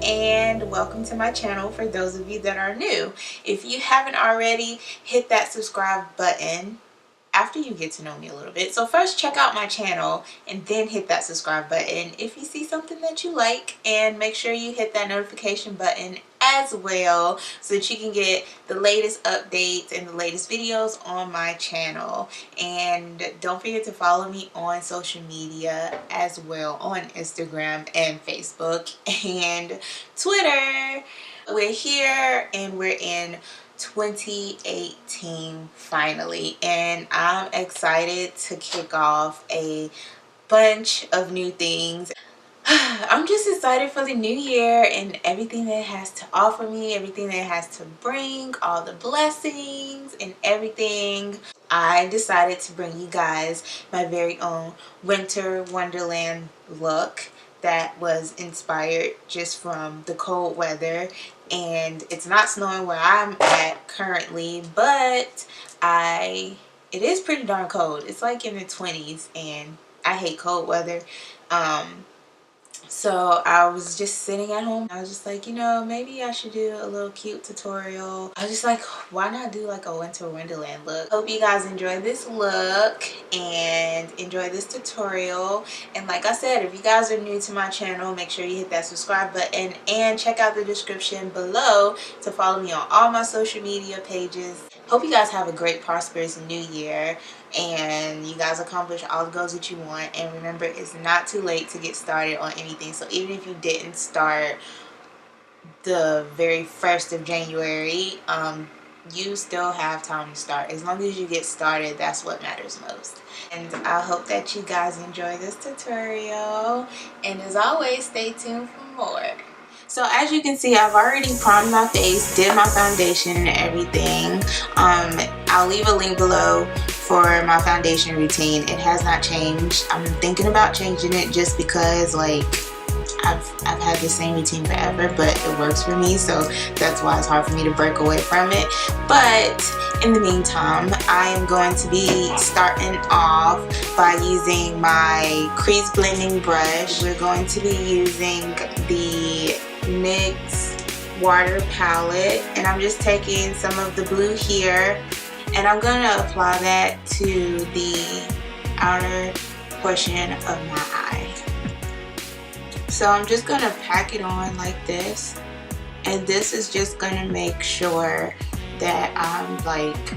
and welcome to my channel for those of you that are new. If you haven't already, hit that subscribe button after you get to know me a little bit. So first check out my channel and then hit that subscribe button if you see something that you like, and make sure you hit that notification button as well so that you can get the latest updates and the latest videos on my channel. And don't forget to follow me on social media as well, on Instagram and Facebook and Twitter. We're here and we're in 2018 finally, and I'm excited to kick off a bunch of new things. I'm just excited for the new year and everything that it has to offer me, everything that it has to bring, all the blessings and everything. I decided to bring you guys my very own winter wonderland look that was inspired just from the cold weather. And it's not snowing where I'm at currently, but it is pretty darn cold. It's like in the 20s and I hate cold weather. So I was just sitting at home. I was just like, you know, maybe I should do a little cute tutorial. I was just like, why not do like a winter wonderland look? Hope you guys enjoy this look and enjoy this tutorial. And like I said, if you guys are new to my channel, make sure you hit that subscribe button and check out the description below to follow me on all my social media pages. Hope you guys have a great, prosperous new year and you guys accomplish all the goals that you want. And remember, it's not too late to get started on anything. So even if you didn't start the very 1st of January, you still have time to start. As long as you get started, that's what matters most. And I hope that you guys enjoy this tutorial, and as always, stay tuned for more. So as you can see, I've already primed my face, did my foundation and everything. I'll leave a link below for my foundation routine. It has not changed. I'm thinking about changing it just because like I've had the same routine forever, but it works for me, so that's why it's hard for me to break away from it. But in the meantime, I am going to be starting off by using my crease blending brush. We're going to be using the NYX water palette, and I'm just taking some of the blue here and I'm going to apply that to the outer portion of my eye. So I'm just going to pack it on like this, and this is just going to make sure that I'm like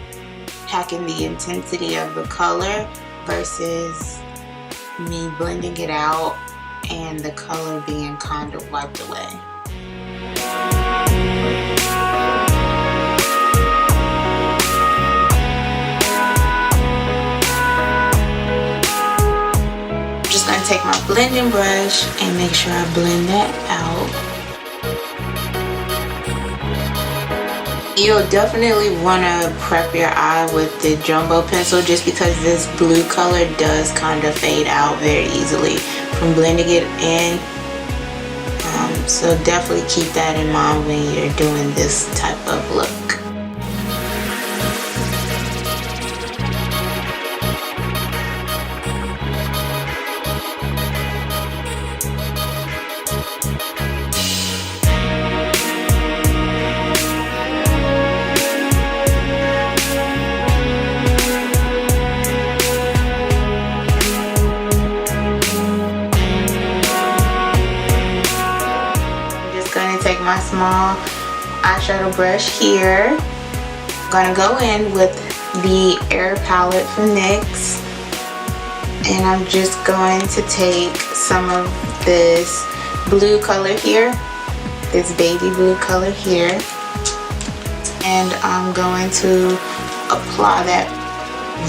packing the intensity of the color versus me blending it out and the color being kind of wiped away. Just going to take my blending brush and make sure I blend that out. You'll definitely want to prep your eye with the jumbo pencil just because this blue color does kind of fade out very easily from blending it in. So definitely keep that in mind when you're doing this type of look. My small eyeshadow brush here. I'm gonna go in with the Air palette from NYX, and I'm just going to take some of this blue color here, this baby blue color here, and I'm going to apply that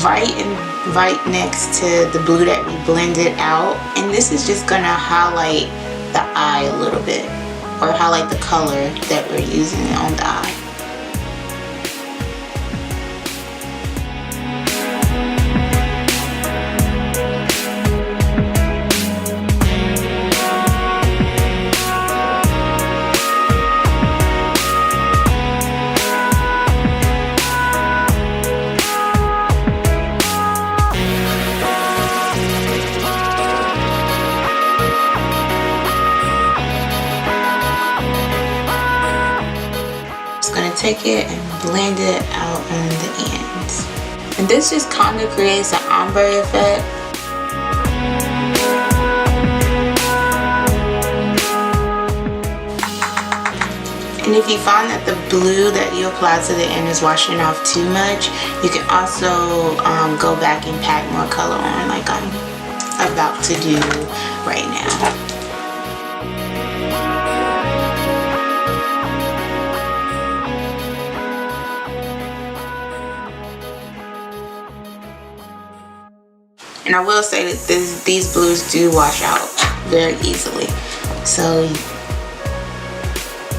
right next to the blue that we blended out. And this is just gonna highlight the eye a little bit, or highlight the color that we're using on the eye. take it and blend it out on the ends. And this just kind of creates an ombre effect. And if you find that the blue that you apply to the end is washing off too much, you can also go back and pack more color on, like I'm about to do right now. And I will say that these blues do wash out very easily. So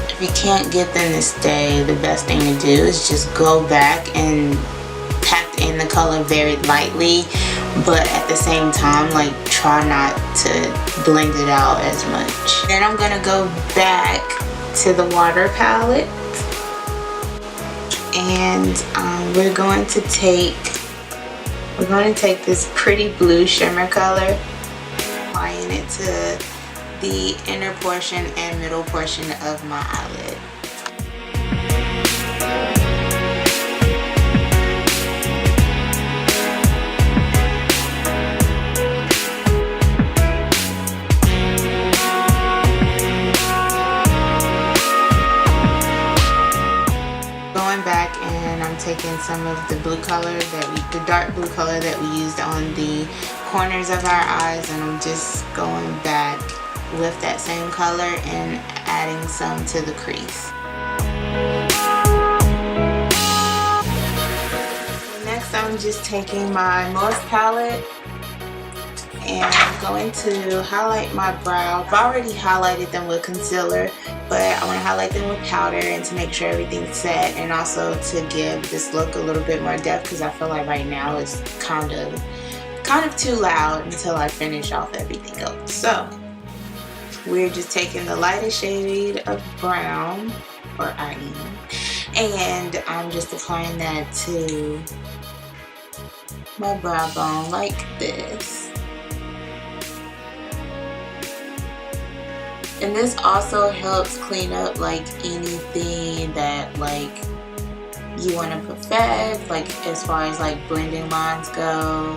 if you can't get them to stay, the best thing to do is just go back and pack in the color very lightly, but at the same time, like, try not to blend it out as much. Then I'm gonna go back to the water palette, and we're going to take this pretty blue shimmer color, applying it to the inner portion and middle portion of my eyelid. Going back, and I'm taking some of the blue color the dark blue color that we used on the corners of our eyes, and I'm just going back with that same color and adding some to the crease. Next, I'm just taking my Morphe palette and I'm going to highlight my brow. I've already highlighted them with concealer, but I want to highlight them with powder and to make sure everything's set, and also to give this look a little bit more depth, because I feel like right now it's kind of too loud until I finish off everything else. So we're just taking the lightest shade of brown, or I am, and I'm just applying that to my brow bone like this. And this also helps clean up like anything that like you want to perfect, like as far as like blending lines go.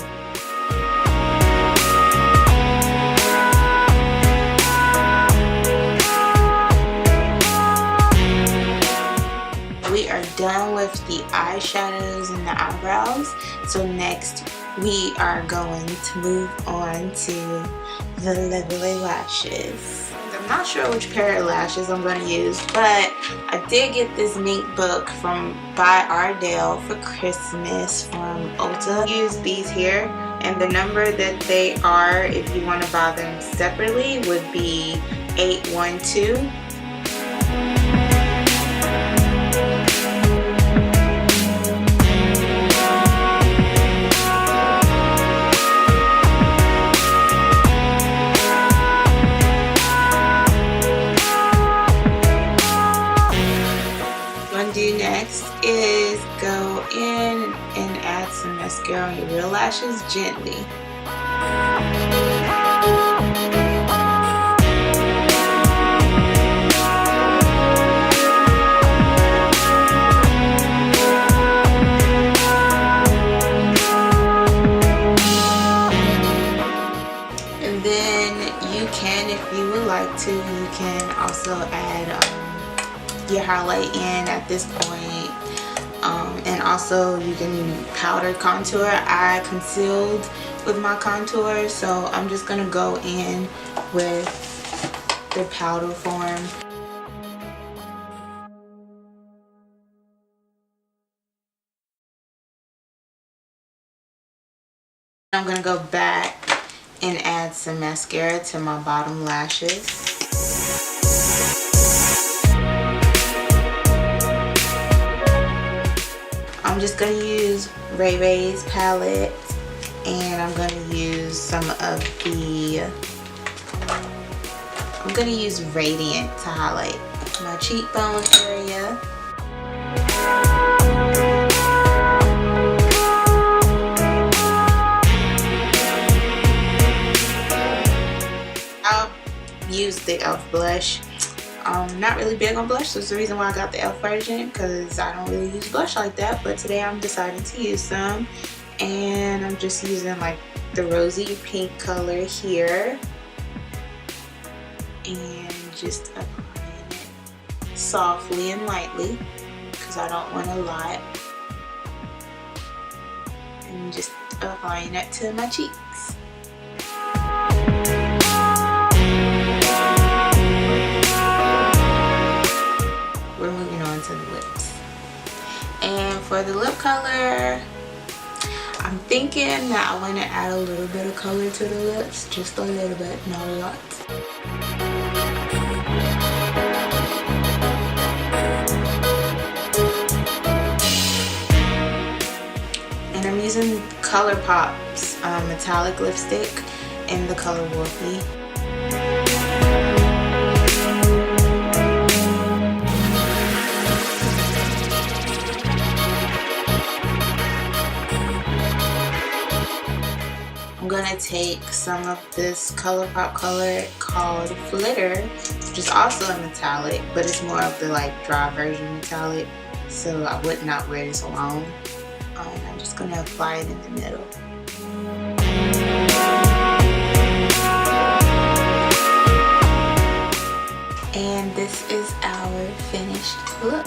We are done with the eyeshadows and the eyebrows. So next we are going to move on to the lovely lashes. I'm not sure which pair of lashes I'm going to use, but I did get this Mink book by Ardelle for Christmas from Ulta. Use these here, and the number that they are, if you want to buy them separately, would be 812. Next is go in and add some mascara on your real lashes gently. And then you can, if you would like to, you can also add your highlight in at this point, and also you can powder contour. I concealed with my contour, so I'm just gonna go in with the powder form. I'm gonna go back and add some mascara to my bottom lashes. I'm just going to use RayeRaye's palette, and I'm going to use some of the, I'm going to use Rayedaiant to highlight my cheekbone area. I'll use the e.l.f. blush. not really big on blush, so it's the reason why I got the e.l.f. version, because I don't really use blush like that. But today I'm deciding to use some, and I'm just using like the rosy pink color here, and just applying it softly and lightly because I don't want a lot, and just applying it to my cheeks. We're moving on to the lips. And for the lip color, I'm thinking that I want to add a little bit of color to the lips, just a little bit, not a lot. And I'm using ColourPop's metallic lipstick in the color Wolfie. I'm gonna take some of this ColourPop color called Flitter, which is also a metallic, but it's more of the like dry version metallic, so I would not wear this alone. I'm just gonna apply it in the middle. And this is our finished look.